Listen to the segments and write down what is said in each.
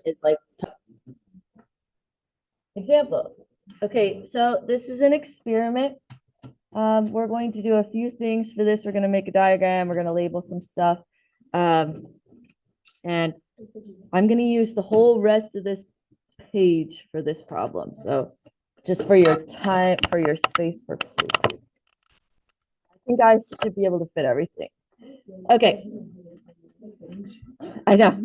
It's like example. Okay, so this is an experiment. We're going to do a few things for this. We're going to make a diagram. We're going to label some stuff. And I'm going to use the whole rest of this page for this problem. So just for your time, for your space purposes. I think I should be able to fit everything. Okay. I know.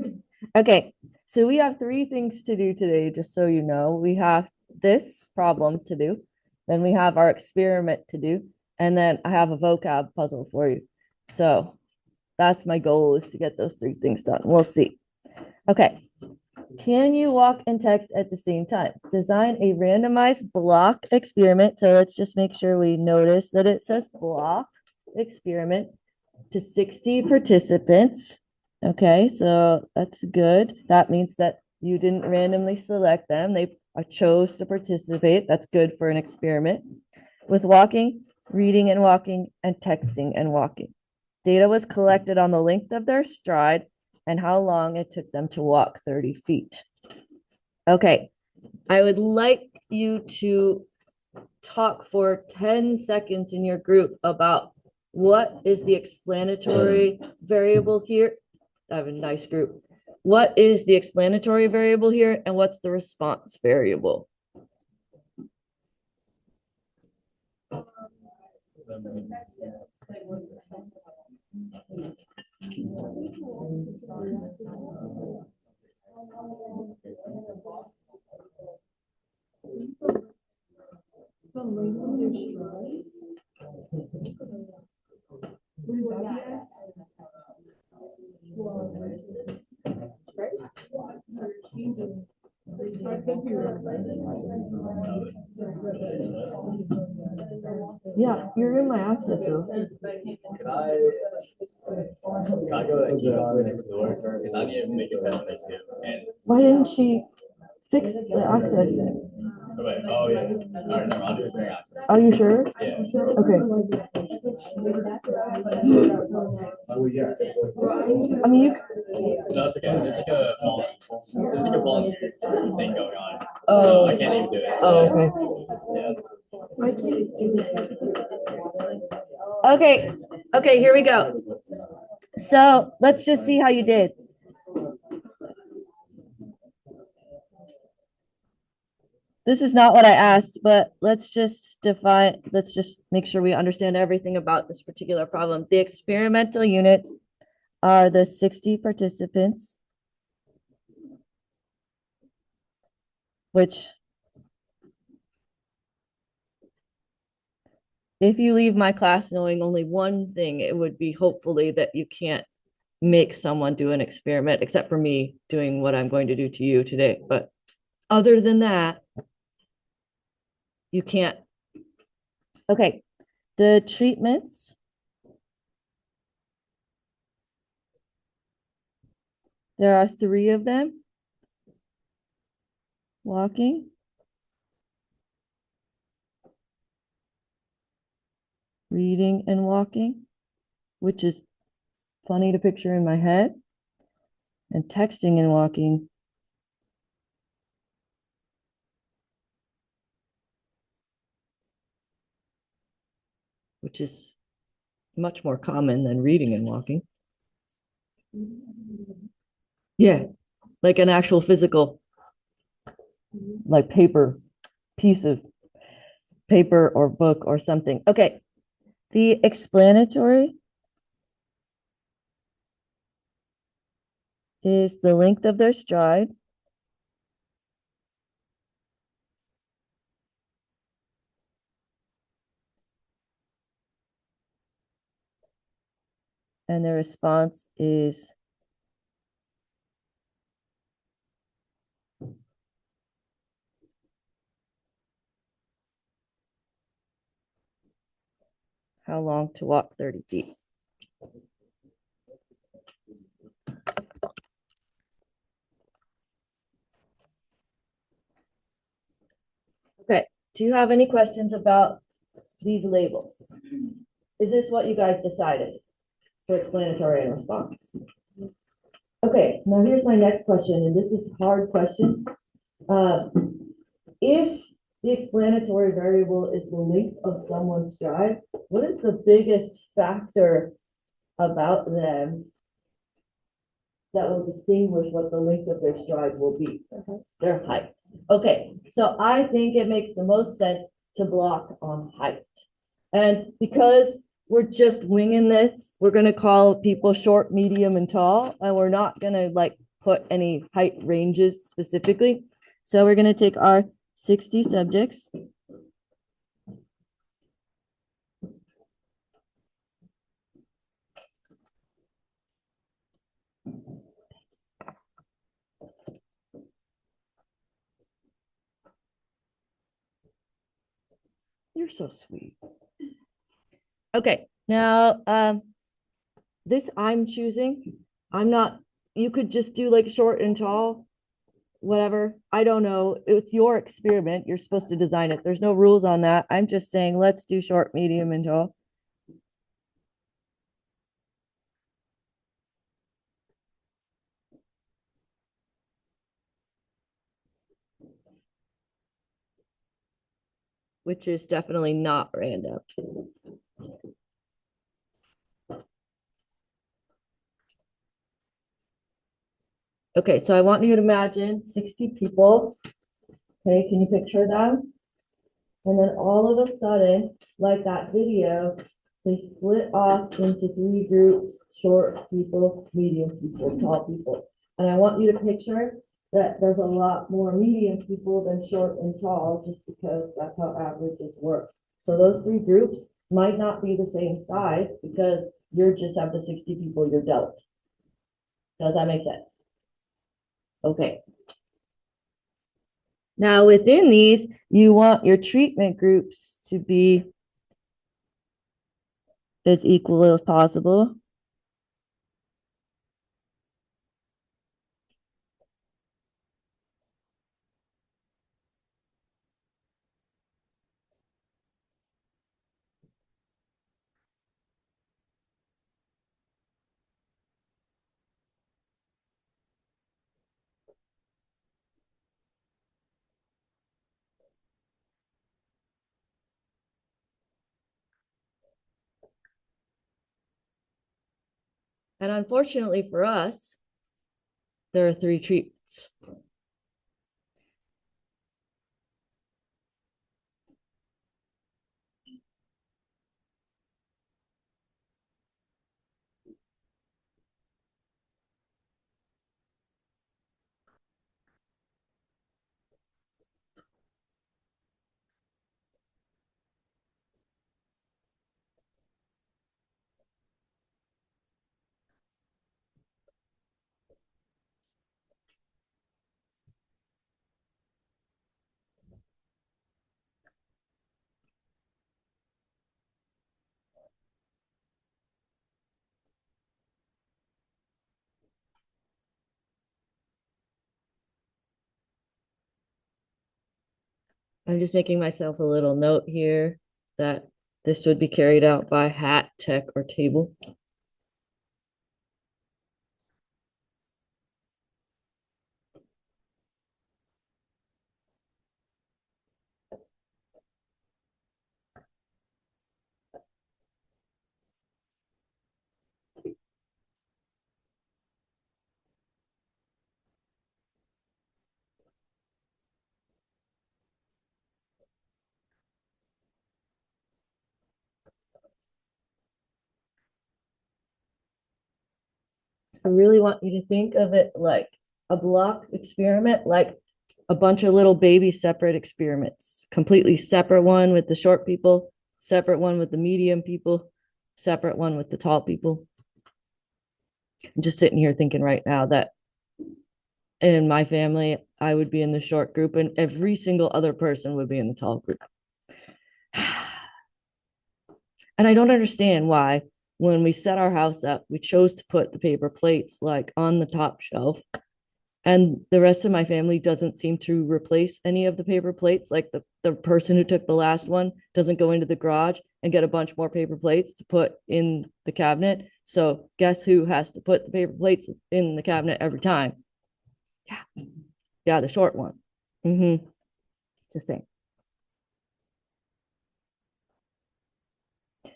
Okay. So we have three things to do today, just so you know. We have this problem to do, then we have our experiment to do, and then I have a vocab puzzle for you. So that's my goal, is to get those three things done. We'll see. Okay. Can you walk and text at the same time? Design a randomized block experiment. So let's just make sure we notice that it says block experiment to 60 participants. Okay, so that's good. That means that you didn't randomly select them. They chose to participate. That's good for an experiment. With walking, reading and walking, and texting and walking. Data was collected on the length of their stride and how long it took them to walk 30 feet. Okay, I would like you to talk for 10 seconds in your group about what is the explanatory variable here. I have a nice group. What is the explanatory variable here, and what's the response variable? Yeah, you're in my access though. Can I go to the next door? Because I need to make a test next too. And Why didn't she fix the access? oh yeah. All right, no, I'll do it for access. Are you sure? Yeah. Okay. Oh yeah. I mean, you. No, it's okay. There's like a volunteer thing going on. Oh. So I can't even do it. Oh, okay. Yeah. Okay. Okay, here we go. So let's just see how you did. This is not what I asked, but let's just make sure we understand everything about this particular problem. The experimental units are the 60 participants, which if you leave my class knowing only one thing, it would be hopefully that you can't make someone do an experiment, except for me doing what I'm going to do to you today. But other than that, you can't. Okay, the treatments. There are three of them. Walking, reading, and walking, which is funny to picture in my head, and texting and walking. Which is much more common than reading and walking. Yeah, like an actual physical, like piece of paper or book or something. Okay, the explanatory is the length of their stride. And the response is how long to walk 30 feet. Okay, do you have any questions about these labels? Is this what you guys decided for explanatory and response? Okay, now here's my next question, and this is a hard question. Uh, if the explanatory variable is the length of someone's drive, what is the biggest factor about them that will distinguish what the length of their stride will be? Their height. Okay, so I think it makes the most sense to block on height. And because we're just winging this, we're gonna call people short, medium, and tall, and we're not gonna like put any height ranges specifically. So we're gonna take our 60 subjects. You're so sweet. Okay, now this I'm choosing. I'm not, you could just do like short and tall, whatever. I don't know. It's your experiment. You're supposed to design it. There's no rules on that. I'm just saying let's do short, medium, and tall. Which is definitely not random. Okay, so I want you to imagine 60 people. Okay, can you picture them? And then all of a sudden, like that video, they split off into three groups: short people, medium people, tall people. And I want you to picture that there's a lot more medium people than short and tall, just because that's how averages work. So those three groups might not be the same size because you're just have the 60 people you're dealt. Does that make sense? Okay. Now within these, you want your treatment groups to be as equal as possible. And unfortunately for us, there are three treatments. I'm just making myself a little note here that this would be carried out by hat, tech, or table. I really want you to think of it like a block experiment, like a bunch of little baby separate experiments, completely separate one with the short people, separate one with the medium people, separate one with the tall people. I'm just sitting here thinking right now that in my family, I would be in the short group and every single other person would be in the tall group. And I don't understand why, when we set our house up, we chose to put the paper plates like on the top shelf. And the rest of my family doesn't seem to replace any of the paper plates. Like the person who took the last one doesn't go into the garage and get a bunch more paper plates to put in the cabinet. So guess who has to put the paper plates in the cabinet every time? Yeah. Yeah, the short one. Just saying.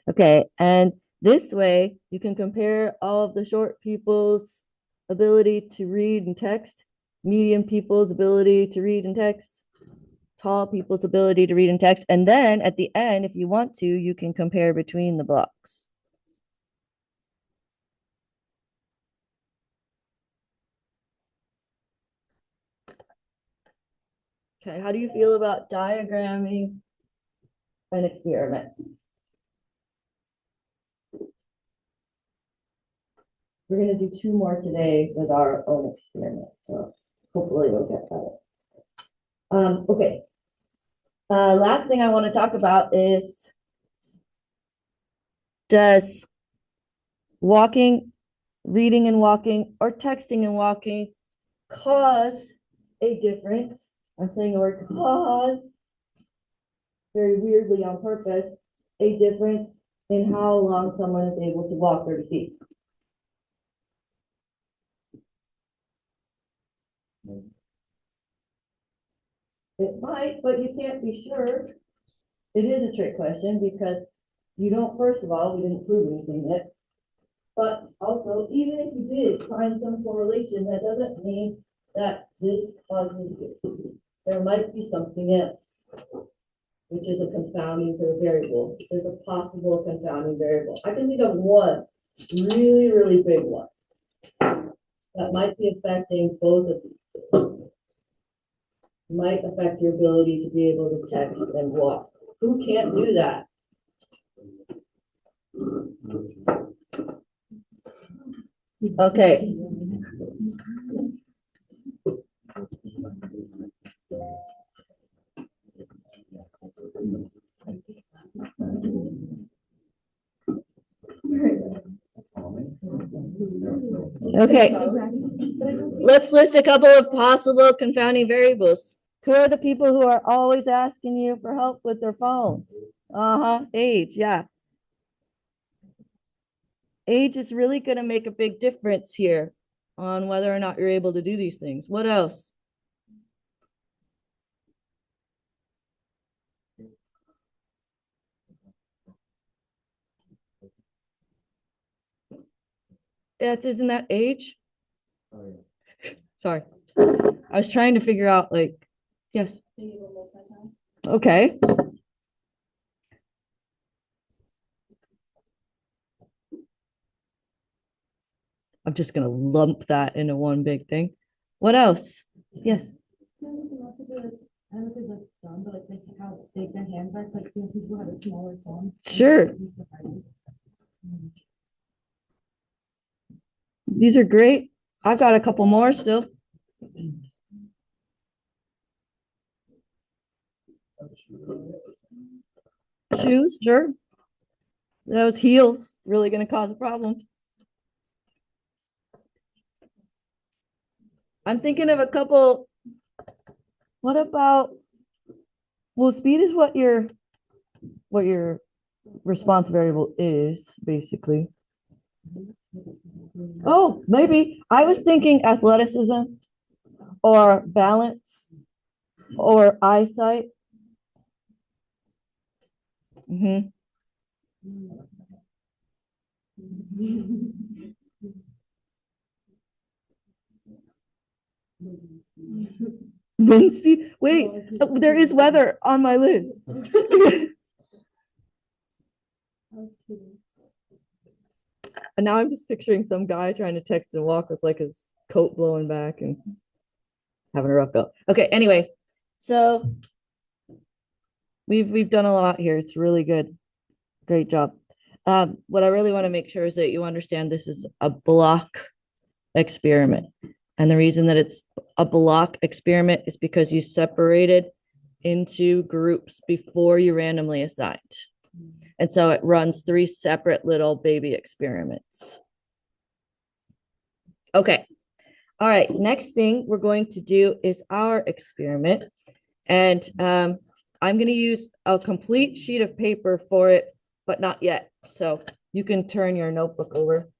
Okay, and this way you can compare all of the short people's ability to read and text, medium people's ability to read and text, tall people's ability to read and text, and then at the end, if you want to, you can compare between the blocks. Okay, how do you feel about diagramming an experiment? We're going to do 2 more today with our own experiment, so hopefully you'll get better. Okay. Last thing I want to talk about is, does walking, reading and walking, or texting and walking cause a difference? I'm saying the word cause very weirdly on purpose, a difference in how long someone is able to walk 30 feet. It might, but you can't be sure. It is a trick question because you don't, first of all, we didn't prove anything yet. But also, even if you did find some correlation, that doesn't mean that this causes this. There might be something else, which is a confounding variable. There's a possible confounding variable. I can think of one really, really big one that might be affecting both of these. Might affect your ability to be able to text and walk. Who can't do that? Okay. Okay. Let's list a couple of possible confounding variables. Who are the people who are always asking you for help with their phones? Age, yeah. Age is really going to make a big difference here on whether or not you're able to do these things. What else? Isn't that age? Sorry. I was trying to figure out, like, yes. Okay. I'm just going to lump that into one big thing. What else? Yes. I don't know if it's like dumb, but like how big their hands are, like those people have a smaller phone. Sure. These are great. I've got a couple more still. Shoes, sure. Those heels really going to cause a problem. I'm thinking of a couple. What about, well, speed is what your response variable is, basically. Oh, maybe. I was thinking athleticism or balance or eyesight. Wind speed. Wait, there is weather on my list. And now I'm just picturing some guy trying to text and walk with like his coat blowing back and having a rough go. Okay, anyway, so we've done a lot here. It's really good. Great job. What I really want to make sure is that you understand this is a block experiment. And the reason that it's a block experiment is because you separated into groups before you randomly assigned. And so it runs 3 separate little baby experiments. Okay. All right. Next thing we're going to do is our experiment. And I'm going to use a complete sheet of paper for it, but not yet. So you can turn your notebook over.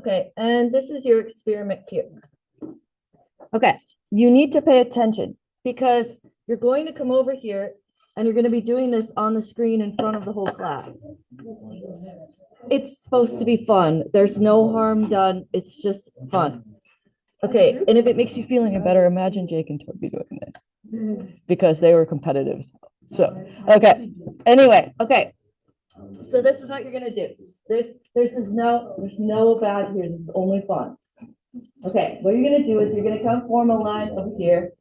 Okay, and this is your experiment here. Okay, you need to pay attention because you're going to come over here and you're going to be doing this on the screen in front of the whole class. It's supposed to be fun. There's no harm done. It's just fun. Okay, and if it makes you feel any better, imagine Jake and Toby doing this because they were competitive. So, okay. Anyway, okay. So this is what you're gonna do. There's no bad here. This is only fun. Okay, what you're gonna do is you're gonna come form a line over here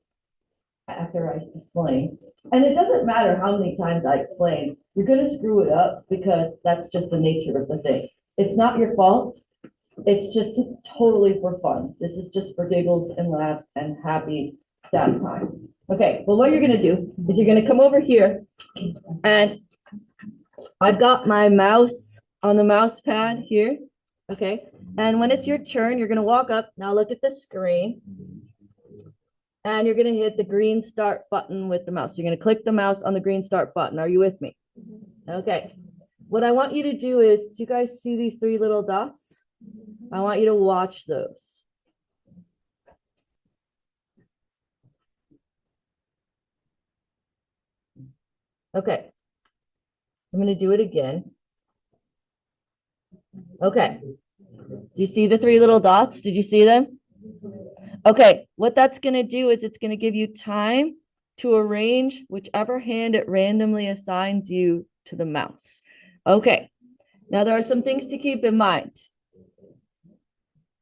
after I explain. And it doesn't matter how many times I explain, you're gonna screw it up because that's just the nature of the thing. It's not your fault. It's just totally for fun. This is just for giggles and laughs and happy staff time. Okay, well, what you're gonna do is you're gonna come over here and I've got my mouse on the mouse pad here. Okay, and when it's your turn, you're gonna walk up. Now look at the screen. And you're gonna hit the green start button with the mouse. You're gonna click the mouse on the green start button. Are you with me? Okay. What I want you to do is, do you guys see these three little dots? I want you to watch those. Okay. I'm going to do it again. Okay. Do you see the three little dots? Did you see them? Okay. What that's going to do is it's going to give you time to arrange whichever hand it randomly assigns you to the mouse. Okay. Now there are some things to keep in mind.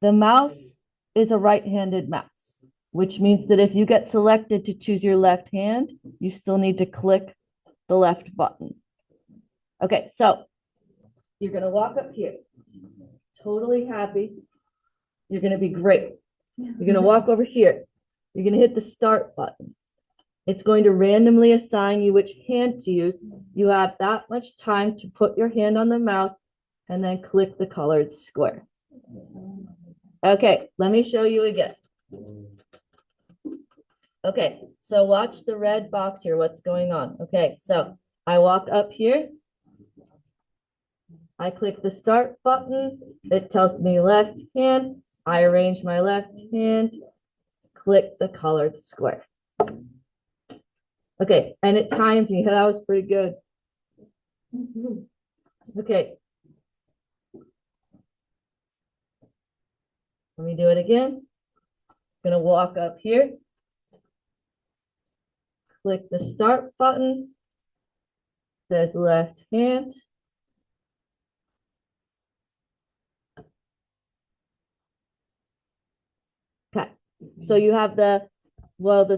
The mouse is a right-handed mouse, which means that if you get selected to choose your left hand, you still need to click the left button. Okay, so you're going to walk up here, totally happy. You're going to be great. You're going to walk over here. You're going to hit the start button. It's going to randomly assign you which hand to use. You have that much time to put your hand on the mouse and then click the colored square. Okay, let me show you again. Okay, so watch the red box here, what's going on. Okay, so I walk up here. I click the start button. It tells me left hand. I arrange my left hand, click the colored square. Okay, and it timed me. That was pretty good. Okay. Let me do it again. I'm gonna walk up here. Click the start button. Says left hand. Okay, so you have the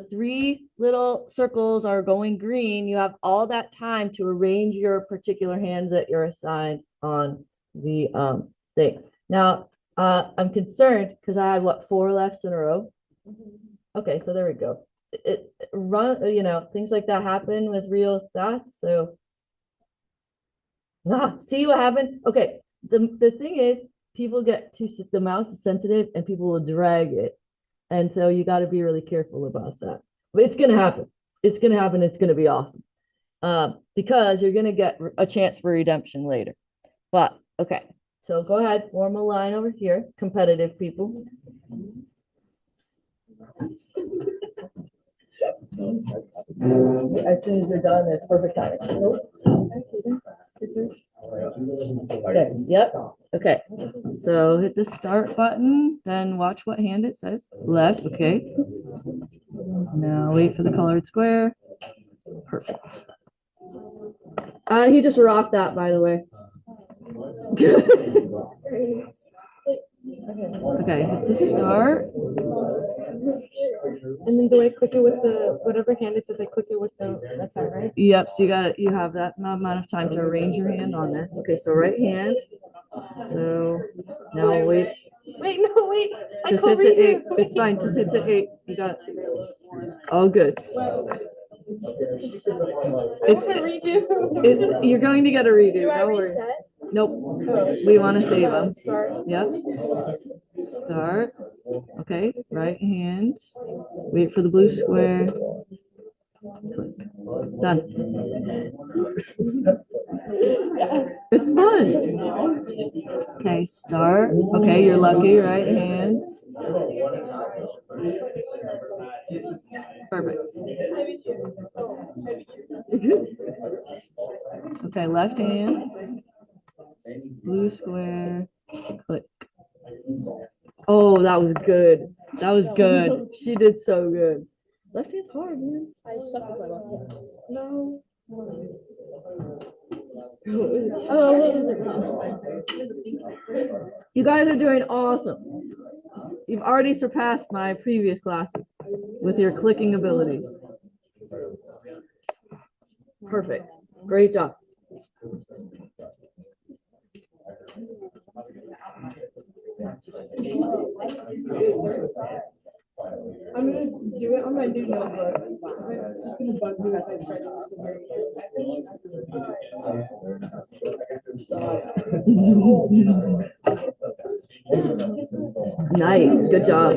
three little circles are going green. You have all that time to arrange your particular hand that you're assigned on the thing. Now, I'm concerned because I had what, 4 lefts in a row. Okay, so there we go. It run, you know, things like that happen with real stats. So, see what happened? Okay, the thing is, people get too, the mouse is sensitive and people will drag it. And so you got to be really careful about that. But it's going to happen. It's going to happen. It's going to be awesome. Because you're going to get a chance for redemption later. But, okay. So go ahead, form a line over here. Competitive people. As soon as you're done, it's perfect timing. Okay, yep. Okay, so hit the start button, then watch what hand it says. Left, okay. Now wait for the colored square. Perfect. He just rocked that, by the way. Okay, hit the start. And then do I click it with the, whatever hand it says, I click it with the, that's all right? Yep, so you have that amount of time to arrange your hand on there. Okay, so right hand. So now wait. Wait, no, wait. Just hit the 8. It's fine, just hit the 8. You got it. All good. You're going to get a redo. Don't worry. Nope. We want to save them. Yep. Start. Okay. Right hand. Wait for the blue square. Click. Done. It's fun. Okay, start. Okay, you're lucky, right hands. Perfect. Okay, left hands. Blue square. Click. Oh, that was good. That was good. She did so good. Left hand's hard, man. I suck with my left hand. No. You guys are doing awesome. You've already surpassed my previous classes with your clicking abilities. Perfect. Great job. I'm gonna do it on my new notebook. It's just gonna bug me if I try to look very Nice. Good job.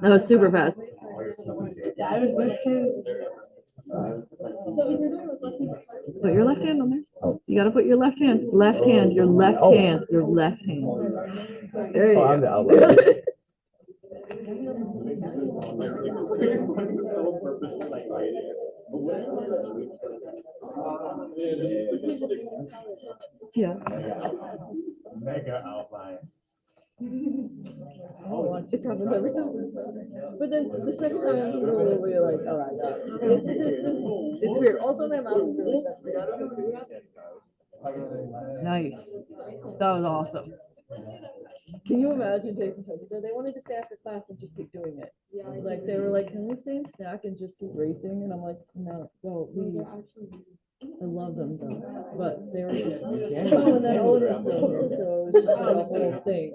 That was super fast. Put your left hand on there. You gotta put your left hand, your left hand, your left hand. There you go. Yeah. Mega outline. It's happened every time. But then the second time, people will be like, oh, I got it. It's weird. Also, my mouth is really nice. That was awesome. Can you imagine taking pictures? They wanted to stay after class and just keep doing it. Yeah. Like, they were like, can we stay and snack and just keep racing? And I'm like, no, go, leave. I love them though, but they were just, oh, and then Owen was still here, so it was just like a whole thing.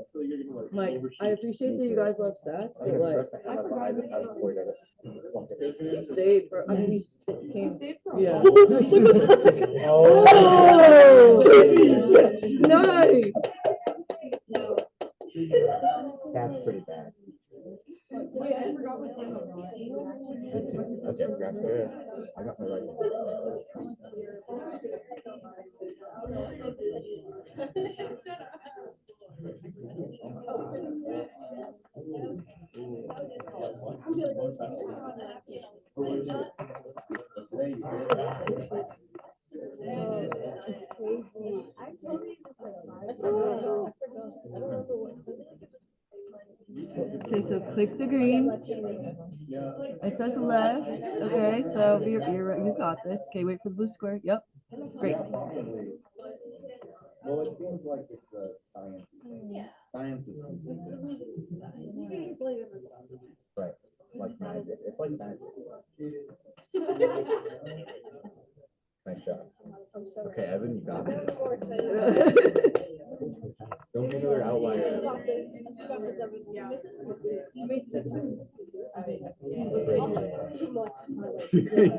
Mike, I appreciate that you guys love stats, but like, I forgot he stayed for, I mean, he came, yeah. Oh! Nice! That's pretty bad. Wait, I forgot what time it was. Okay, that's good. I got my right. Okay, so click the green. It says left. Okay, so you got this. Okay, wait for the blue square. Yep. Great. Well, it seems like it's a science. Yeah. Science is right. Like magic. It's like magic. Nice job. Okay, Evan, you got it. Don't be another outlier.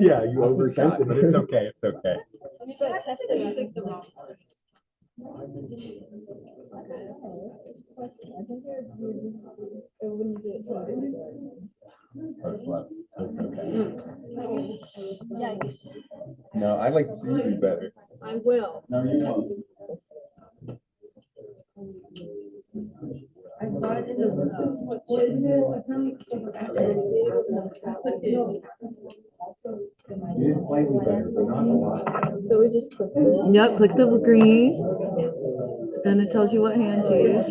Yeah, you overshot, but it's okay. It's okay. That's okay. Yikes. No, I'd like to see you do better. I will. No, you won't. I thought it You did slightly better, but not a lot. So we just click this. Yep, click the green. Then it tells you what hand to use.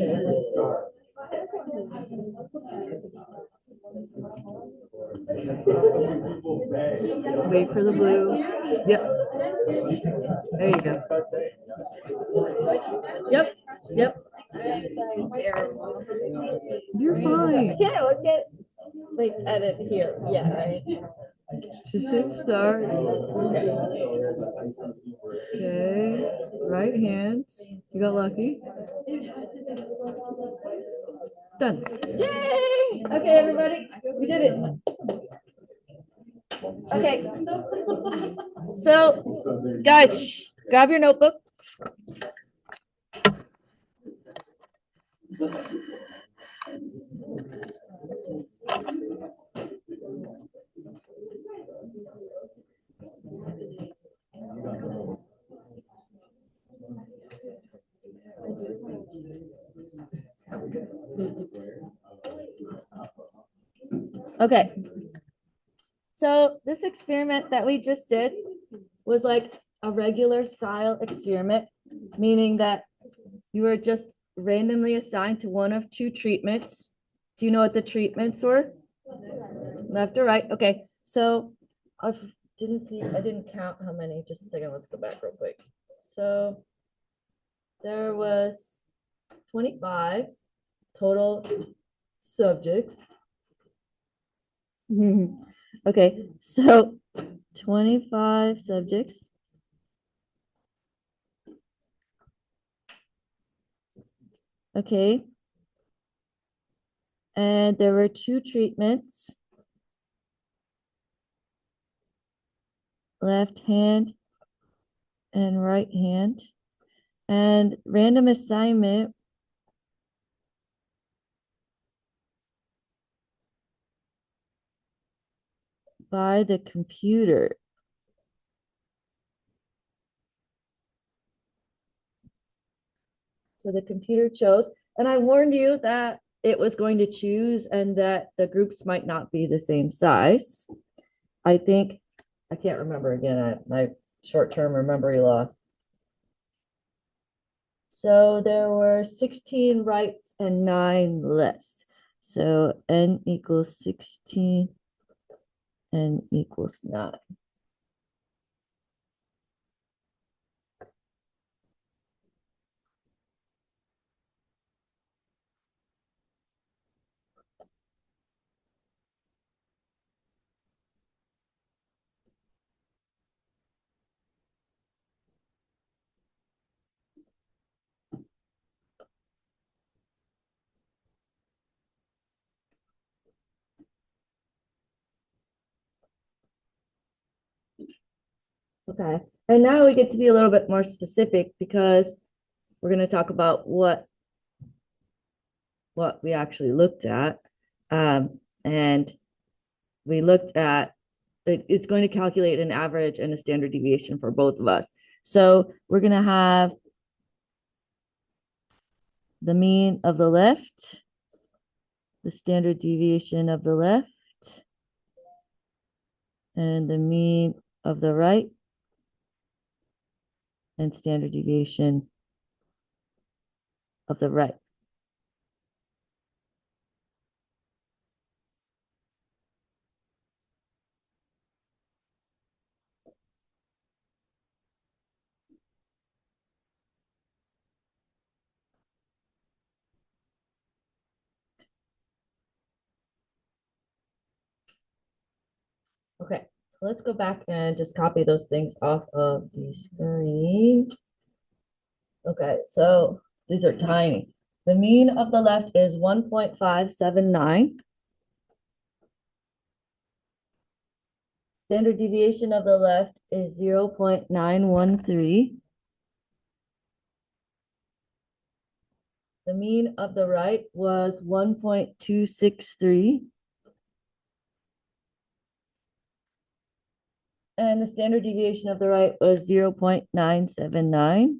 Wait for the blue. Yep. There you go. Yep. Yep. You're fine. Can I look at, like, edit here? Yeah, right. Just hit start. Okay. Right hand. You got lucky. Done. Yay! Okay, everybody. We did it. Okay. So, guys, shh, grab your notebook. Okay. So this experiment that we just did was like a regular style experiment, meaning that you were just randomly assigned to one of two treatments. Do you know what the treatments were? Left or right? Okay. So I didn't count how many. Just a second. Let's go back real quick. So there was 25 total subjects. Okay, so 25 subjects. Okay. And there were two treatments, left hand and right hand. And random assignment by the computer. So the computer chose, and I warned you that it was going to choose and that the groups might not be the same size. I think, I can't remember again, my short-term memory loss. So there were 16 rights and 9 lefts. So n equals 16, n equals 9. Okay, and now we get to be a little bit more specific because we're going to talk about what we actually looked at. And we looked at it's going to calculate an average and a standard deviation for both of us. So we're going to have the mean of the left, the standard deviation of the left, and the mean of the right, and standard deviation of the right. Okay, so let's go back and just copy those things off of the screen. Okay, so these are tiny. The mean of the left is 1.579. Standard deviation of the left is 0.913. The mean of the right was 1.263. And the standard deviation of the right was 0.979.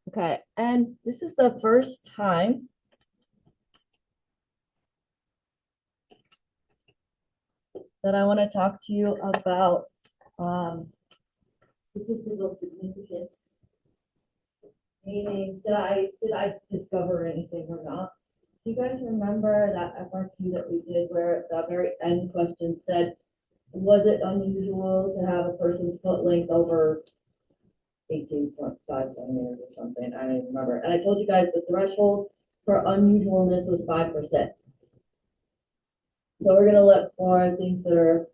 Okay, and this is the first time that I want to talk to you about statistical significance. Meaning, did I discover anything or not? Do you guys remember that FRQ that we did where the very end question said, was it unusual to have a person's foot length over 18.5 centimeters or something? I don't even remember. And I told you guys the threshold for unusualness was 5%. So we're gonna look for things that are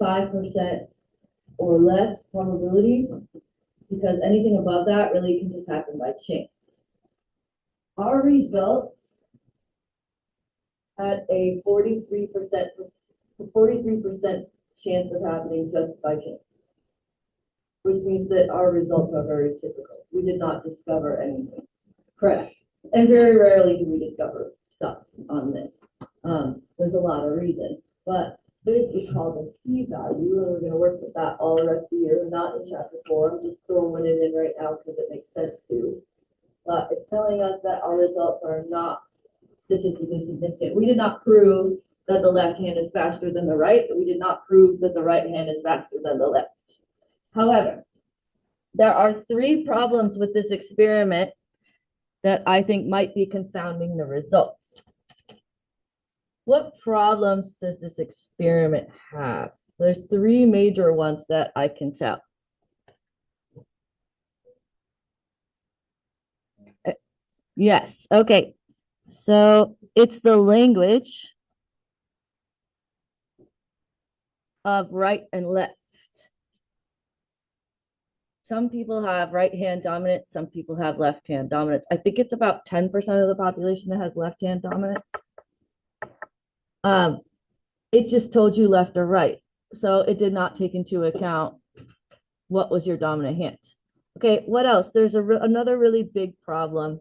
5% or less probability, because anything above that really can just happen by chance. Our results had a 43% chance of happening just by chance. which means that our results are very typical. We did not discover anything. Correct. And very rarely do we discover stuff on this. There's a lot of reasons, but this is called a p-value, and we're going to work with that all the rest of the year, not in chapter 4. I'm just throwing it in right now because it makes sense to. But it's telling us that our results are not statistically significant. We did not prove that the left hand is faster than the right. We did not prove that the right hand is faster than the left. However, there are 3 problems with this experiment that I think might be confounding the results. What problems does this experiment have? There's 3 major ones that I can tell. Yes, okay. So it's the language of right and left. Some people have right hand dominance, some people have left hand dominance. I think it's about 10% of the population that has left hand dominance. It just told you left or right. So it did not take into account what was your dominant hand. Okay, what else? There's another really big problem.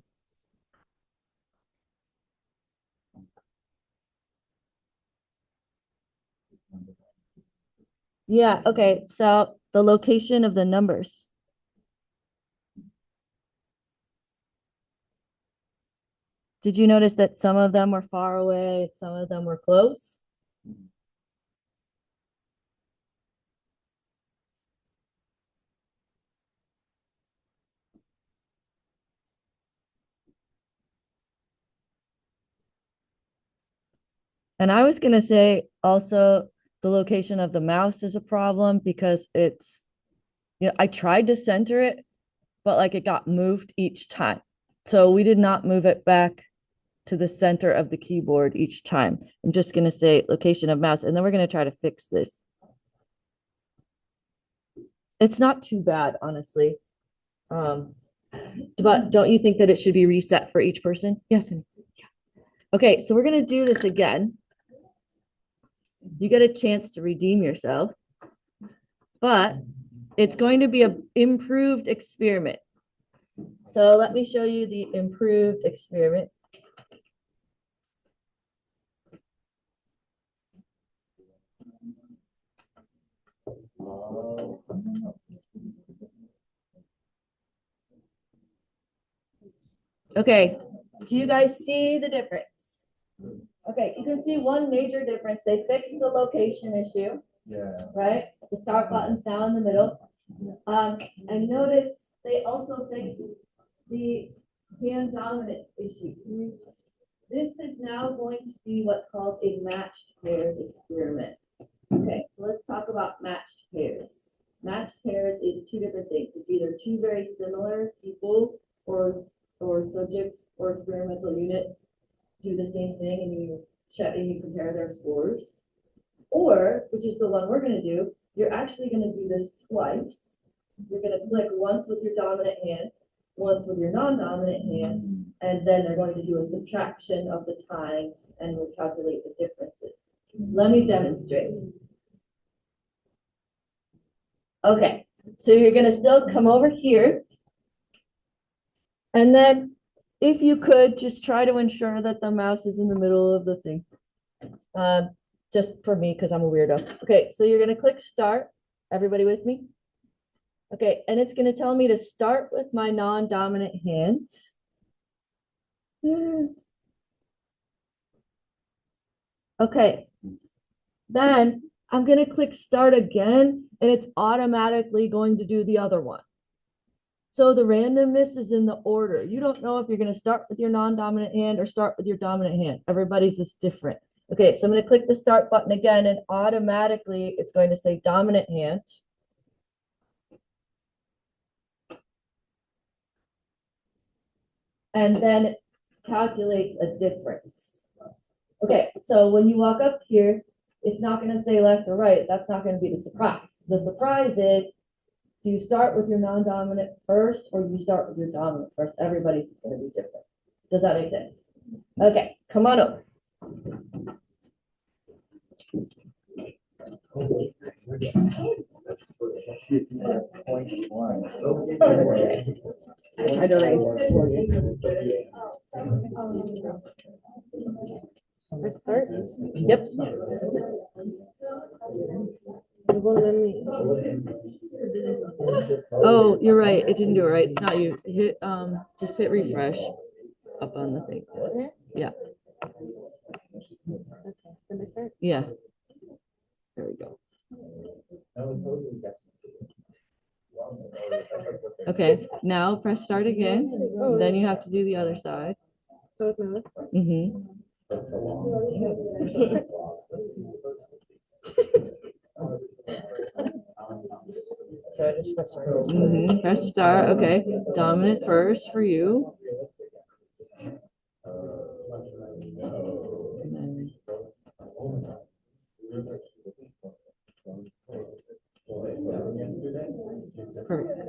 Yeah, okay, so the location of the numbers. Did you notice that some of them were far away, some of them were close? And I was going to say also the location of the mouse is a problem because it's, I tried to center it, but like it got moved each time. So we did not move it back to the center of the keyboard each time. I'm just going to say location of mouse, and then we're going to try to fix this. It's not too bad, honestly. But don't you think that it should be reset for each person? Yes. Okay, so we're going to do this again. You get a chance to redeem yourself, but it's going to be an improved experiment. So let me show you the improved experiment. Okay, do you guys see the difference? Okay, you can see one major difference. They fixed the location issue. Yeah. Right? The start button's now in the middle. And notice they also fixed the hand dominant issue. This is now going to be what's called a matched pairs experiment. Okay, so let's talk about matched pairs. Matched pairs is 2 different things. It's either 2 very similar people or subjects or experimental units do the same thing and you check and you compare their scores. Or, which is the one we're going to do, you're actually going to do this twice. You're going to click once with your dominant hand, once with your non-dominant hand, and then they're going to do a subtraction of the times and we'll calculate the differences. Let me demonstrate. Okay, so you're going to still come over here. And then if you could just try to ensure that the mouse is in the middle of the thing. Just for me, because I'm a weirdo. Okay, so you're going to click start. Everybody with me? Okay, and it's going to tell me to start with my non-dominant hand. Okay, then I'm going to click start again, and it's automatically going to do the other one. So the randomness is in the order. You don't know if you're going to start with your non-dominant hand or start with your dominant hand. Everybody's is different. Okay, so I'm going to click the start button again, and automatically it's going to say dominant hand. And then it calculates a difference. Okay, so when you walk up here, it's not going to say left or right. That's not going to be the surprise. The surprise is, do you start with your non-dominant first or do you start with your dominant first? Everybody's is going to be different. Does that make sense? Okay, come on over. I don't Let's start. Yep. It won't let me. Oh, you're right. It didn't do it right. It's not you. Hit just hit refresh up on the thing. Yeah. Okay, let me start. Yeah. There we go. Okay, now press start again. Then you have to do the other side. So it's my left. Mm-hmm. So I just press start. Mm-hmm. Press start. Okay. Dominant first for you. And then perfect.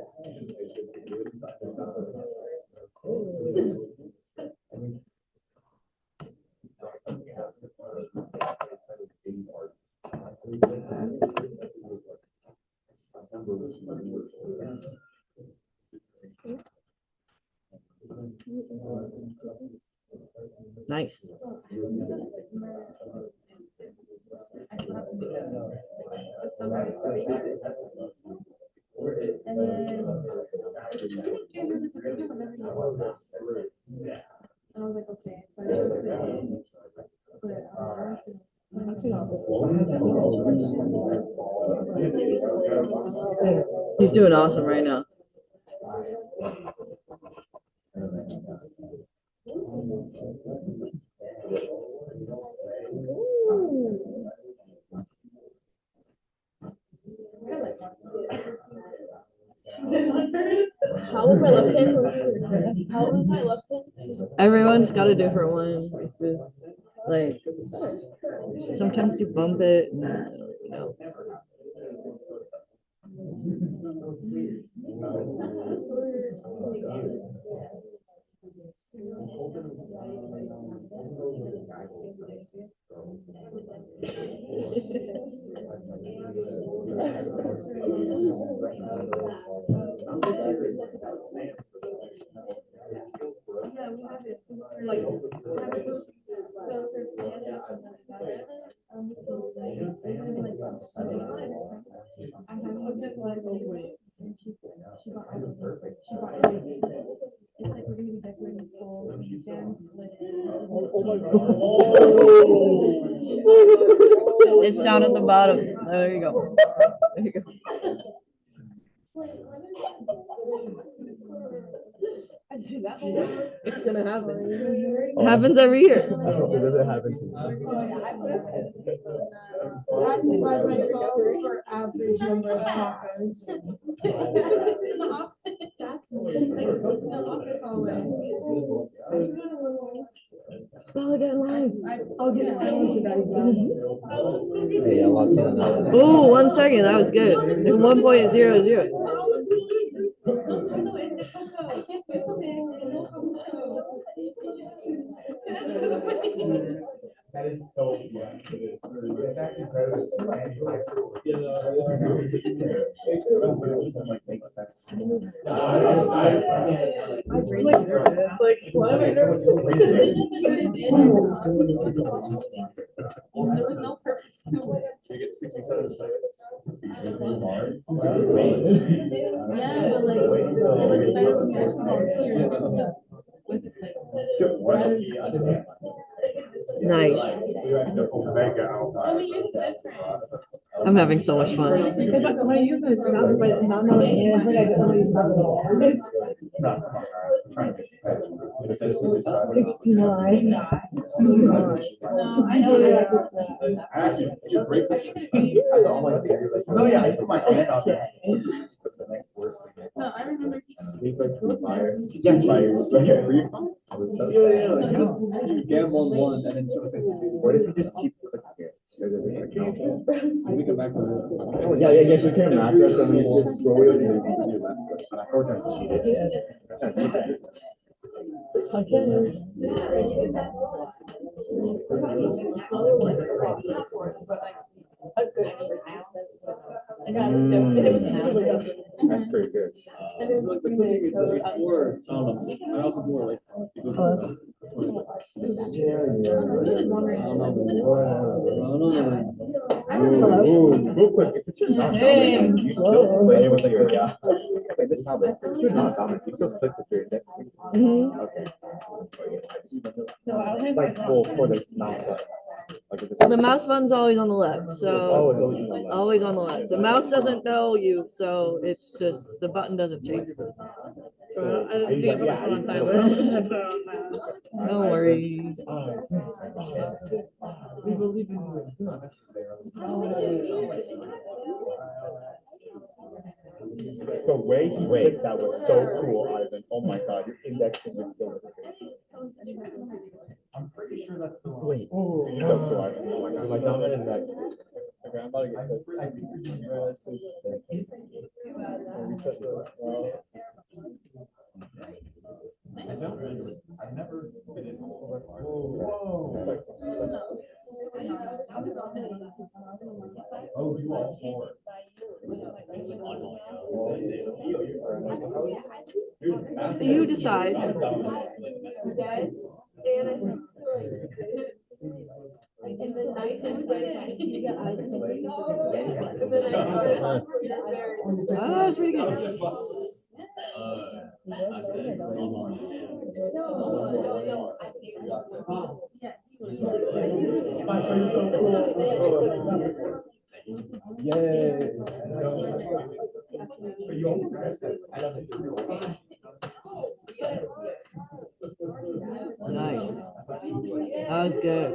Nice. And I was like, okay, so I chose the A. He's doing awesome right now. How was my left hand? How was my left hand? Everyone's got a different one. It's just, like sometimes you bump it and I don't even know. It's down at the bottom. There you go. There you go. It's gonna happen. It happens every year. It doesn't happen to me. That divided by 12 for average number of tacos. Oh, I got live. I'll get once you guys done. Hey, I locked in on that. Oh, 1 second. That was good. It's 1.00. That is so fun. It's actually better than any high school. Like, what am I You get 67 seconds. Yeah, but like, it looks better when you're volunteering with Nice. I'm having so much fun. When I use the example, but not knowing anything, I don't use that. 69. No, I know. Actually, you break this. No, yeah, I put my hand out there. What's the next worst thing? No, I remember. Fire. Yeah, fire. Okay, so you're fine. Yeah, just you gamble on one and then sort of think, what if you just keep clicking here? We come back. Oh, yeah, yeah, yes, you can mattress and then you just go in and you can do that. And I thought I cheated. I got it. And it was really good. That's pretty good. And it was The cooking is it's more, I don't know, I also more like. just wondering. Real quick, if it's your non-dominant, you still play with your, yeah. Like this time, if it's your non-dominant, you still click with your index. Okay. No, I don't think Like, well, for the non. Like, it's The mouse button's always on the left, so Oh, it's always on the left. always on the left. The mouse doesn't know you, so it's just, the button doesn't change. I didn't think Yeah, about it on I- Tyler. No worries. We believe in you. The way he did that was so cool, Ivan. Oh my God, your indexing is still. I'm pretty sure that's the one. Wait. Oh, that's so Ivan. Oh my God, my dominant index. Okay, I'm about to get this. I've never been in. Oh, do all four. You decide. And the nicest way I see that I can make. Oh, that's pretty good. Yay. Nice. That was good.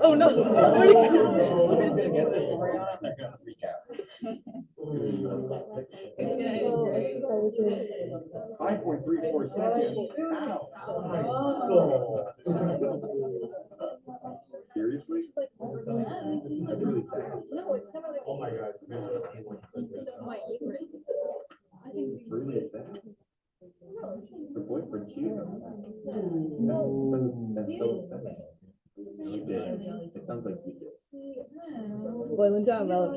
Oh, no. Five point three four seconds. Seriously? That's really sad. Oh my God. It's really sad. Her boyfriend cheated. That's so upsetting. You did. It sounds like you did. Boiling down, Mel.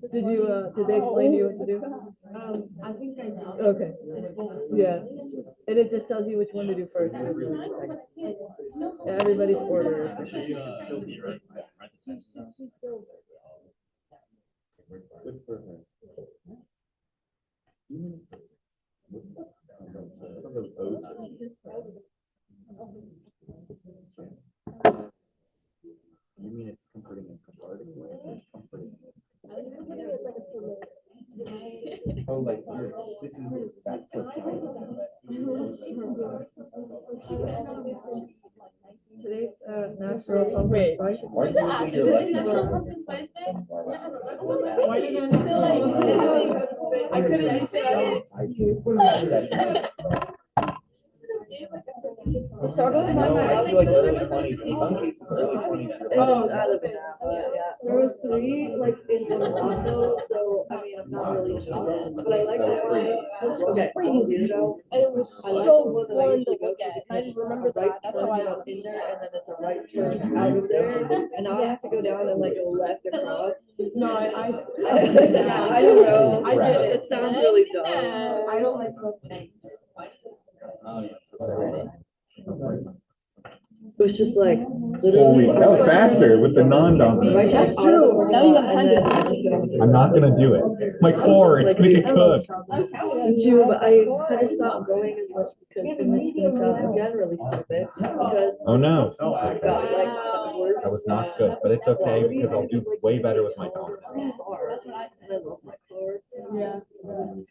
Did they explain to you what to do? I think I know. Okay. Yeah. And it just tells you which one to do first. Everybody's order is Good for her. You mean it's comforting and cathartic? It's comforting. Oh, like this is that Today's National Pumpkin Spice. Why do you think you're less natural? Why did I feel like I couldn't say The Starbucks No, one, I I feel like early 20s, in some cases, early 20s. Oh, I live in that, but yeah. There was 3 like in one block though, so I mean, I'm not really sure. But I like that one. It was Okay. crazy though. And it was I like so the one that I fun usually to go look to at. because I didn't remember it's a right that. That's how I turn got in there and then it's a right turn out of there. And now I have to go down and like go left across. No, I Yeah, I don't know. I get it. It sounds really dumb. I don't like those things. It was just like Holy, literally. that was faster with the non-dominant. That's true. Now you got time to. I'm not gonna do it. My core, it's gonna get cooked. True, but I kind of stopped going as much because it makes me sound again really stupid because Oh no, I got like worse. that was not good, but it's okay because I'll do way better with my dominant. And I love my core. Yeah.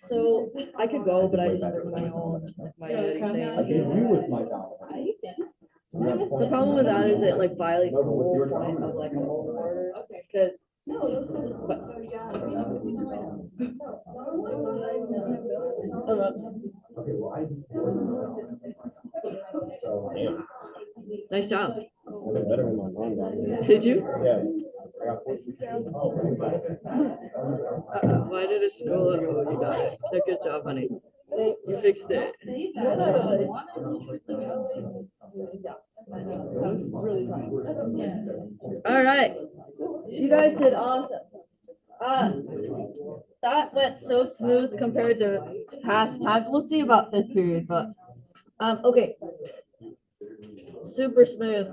So I could go, but I just bring my own, like my own thing. I gave you with my dominant. The problem with that is it like violates the whole point of like a whole order, because. Nice job. Better than my non-dominant. Did you? Yeah. I got 416. Why did it scroll up? Oh, you got it. So good job, honey. You fixed it. really trying. All right. You guys did awesome. That went so smooth compared to past times. We'll see about this period, but okay. Super smooth.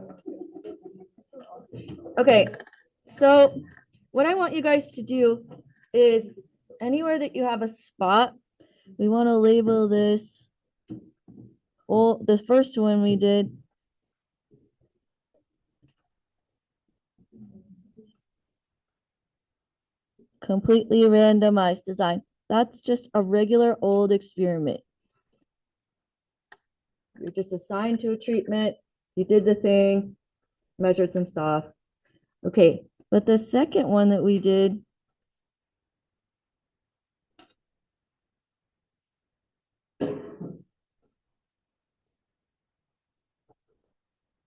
Okay, so what I want you guys to do is anywhere that you have a spot, we want to label this. Well, the first one we did. Completely randomized design. That's just a regular old experiment. You're just assigned to a treatment. You did the thing, measured some stuff. Okay, but the second one that we did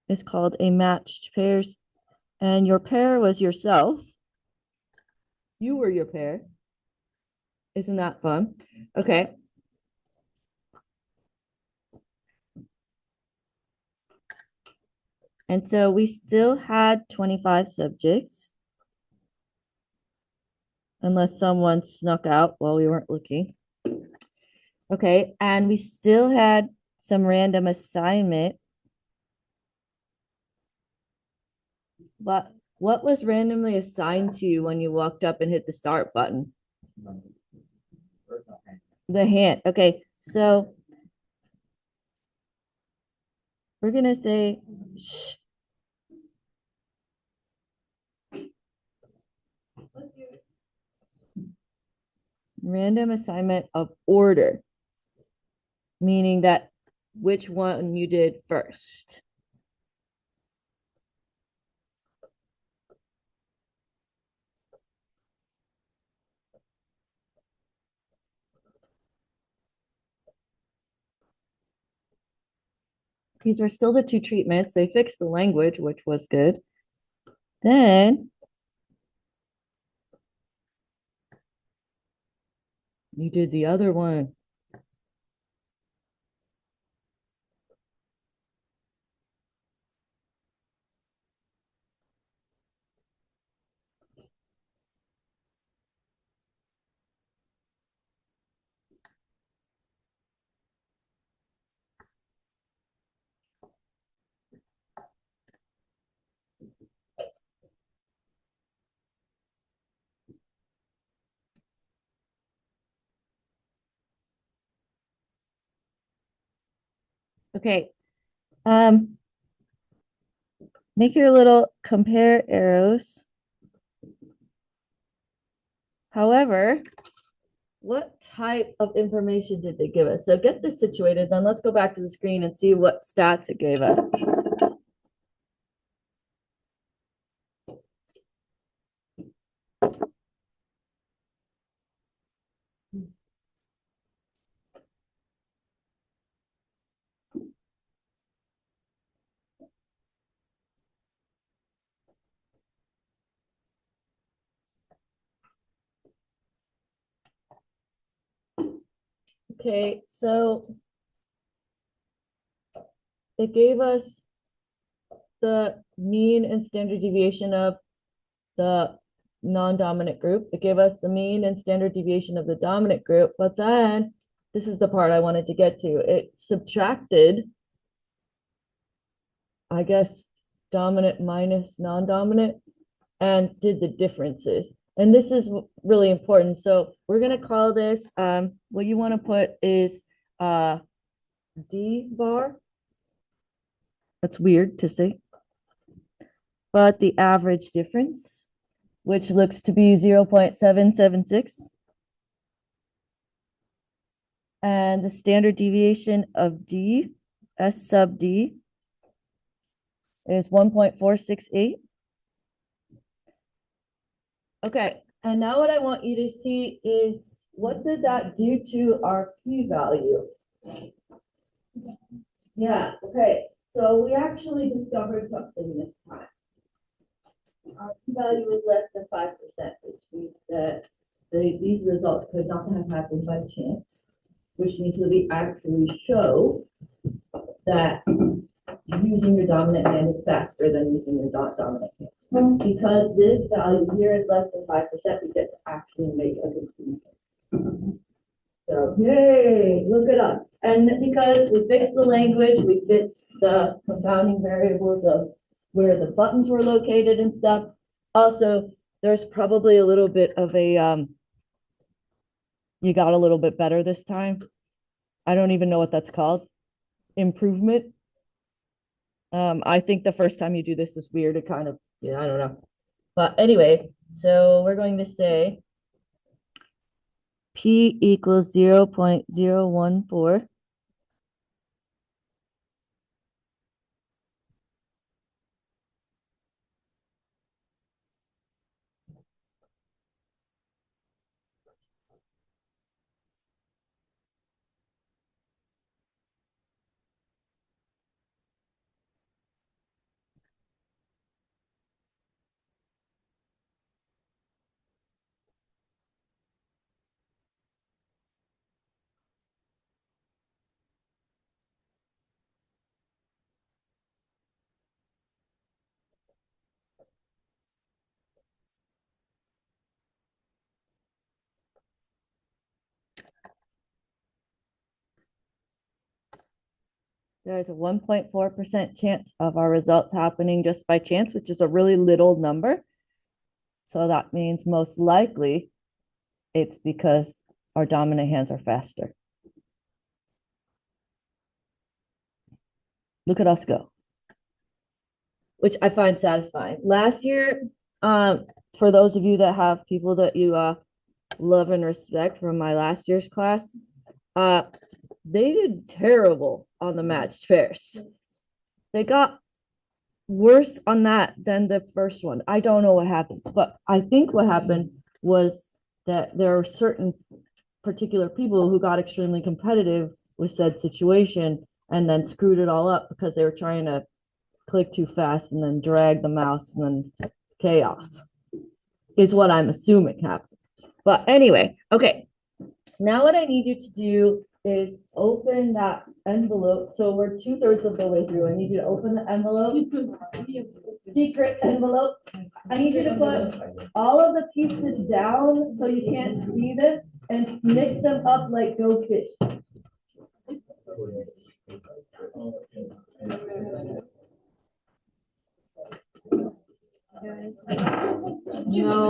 is called a matched pairs. And your pair was yourself. You were your pair. Isn't that fun? Okay. And so we still had 25 subjects. Unless someone snuck out while we weren't looking. Okay, and we still had some random assignment. But what was randomly assigned to you when you walked up and hit the start button? The hand. Okay, so we're gonna say shh. Random assignment of order, meaning that which one you did first. These were still the two treatments. They fixed the language, which was good. Then you did the other one. Okay. Make your little compare arrows. However, what type of information did they give us? So get this situated, then let's go back to the screen and see what stats it gave us. Okay, so it gave us the mean and standard deviation of the non-dominant group. It gave us the mean and standard deviation of the dominant group, but then this is the part I wanted to get to. It subtracted, I guess, dominant minus non-dominant and did the differences. And this is really important. So we're going to call this, what you want to put is D bar. That's weird to say. But the average difference, which looks to be 0.776. And the standard deviation of D, S sub D, is 1.468. Okay, and now what I want you to see is what did that do to our p-value? Yeah, okay, so we actually discovered something this time. Our p-value was less than 5%, which means that these results could not have happened by chance, which means that we actually show that using your dominant hand is faster than using your dominant hand. Because this value here is less than 5%, we get to actually make a conclusion. So, yay, look at us. And because we fixed the language, we fixed the confounding variables of where the buttons were located and stuff. Also, there's probably a little bit of a, you got a little bit better this time. I don't even know what that's called. Improvement. I think the first time you do this is weird. It kind of, yeah, I don't know. But anyway, so we're going to say P equals 0.014. There's a 1.4% chance of our results happening just by chance, which is a really little number. So that means most likely it's because our dominant hands are faster. Look at us go, which I find satisfying. Last year, for those of you that have people that you love and respect from my last year's class, they did terrible on the matched pairs. They got worse on that than the first one. I don't know what happened, but I think what happened was that there are certain particular people who got extremely competitive with said situation and then screwed it all up because they were trying to click too fast and then drag the mouse and then chaos is what I'm assuming happened. But anyway, okay. Now what I need you to do is open that envelope. So we're 2/3 of the way through. I need you to open the envelope. Secret envelope. I need you to put all of the pieces down so you can't see them and mix them up like Go Fish. No.